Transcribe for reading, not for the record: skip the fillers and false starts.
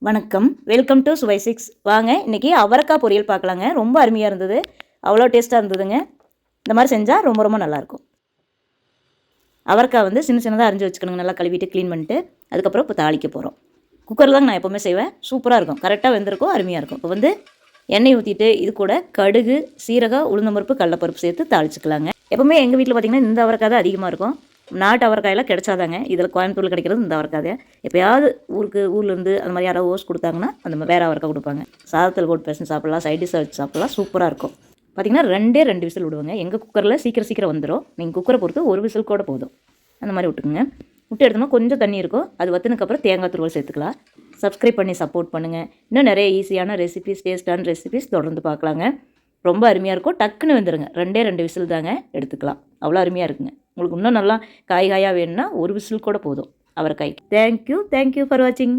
வணக்கம், welcome to சுவை six. வாங்க இன்றைக்கி அவரைக்காய் பொரியல் பார்க்கலாங்க. ரொம்ப அருமையாக இருந்தது, அவ்வளோ டேஸ்ட்டாக இருந்ததுங்க. இந்த மாதிரி செஞ்சால் ரொம்ப ரொம்ப நல்லாயிருக்கும். அவரைக்காய் வந்து சின்ன சின்னதாக அரிஞ்சு வச்சுக்கணுங்க. நல்லா கழுவிட்டு க்ளீன் பண்ணிட்டு அதுக்கப்புறம் இப்போ தாளிக்க போகிறோம். குக்கரில் தாங்க நான் எப்போவுமே செய்வேன். சூப்பராக இருக்கும், கரெக்டாக வெந்திருக்கும், அருமையாக இருக்கும். இப்போ வந்து எண்ணெய் ஊற்றிட்டு இது கூட கடுகு, சீரகம், உளுந்தம்பருப்பு, கடலைப்பருப்பு சேர்த்து தாளிச்சுக்கலாங்க. எப்போவுமே எங்கள் வீட்டில் பார்த்திங்கன்னா இந்த அவரைக்காய் தான் அதிகமாக இருக்கும். நாட்டு அவரைக்காயெல்லாம் கிடைச்சாதாங்க. இதில் கோயம்புத்தூரில் கிடைக்கிறது இந்த அவரைக்காய். எப்போயாவது ஊர்லேருந்து அந்த மாதிரி யாராவது ஓஸ் கொடுத்தாங்கன்னா அந்த மாதிரி வேறு அவரைக்காய் கொடுப்பாங்க. சாதத்தில் போட்டு பேசஞ்சு சாப்பிட்லாம், சைட் டிஷ்ஷாக வச்சு சாப்பிட்லாம், சூப்பராக இருக்கும். பார்த்திங்கன்னா 2 விசில் விடுவாங்க. எங்கள் குக்கரில் சீக்கிரம் வந்துடும். நீங்கள் குக்கரை பொறுத்து 1 விசில் கூட போதும். அந்த மாதிரி விட்டுக்குங்க. விட்டு எடுத்தோம்னா கொஞ்சம் தண்ணி இருக்கும். அது வற்றினதுக்கப்புறம் தேங்காய் துருவல் சேர்த்துக்கலாம். சப்ஸ்கிரைப் பண்ணி சப்போர்ட் பண்ணுங்கள். இன்னும் நிறைய ஈஸியான ரெசிபிஸ், டேஸ்டான ரெசிபிஸ் தொடர்ந்து பார்க்கலாங்க. ரொம்ப அருமையாக இருக்கும். டக்குன்னு வந்துடுங்க. 2 விசில் தாங்க எடுத்துக்கலாம். அவ்வளோ அருமையாக இருக்குங்க. உங்களுக்கு இன்னும் நல்லா காயாக வேணும்னா 1 விசில் கூட போதும் அவரைக்காய்க்கு. தேங்க்யூ ஃபார் வாட்சிங்.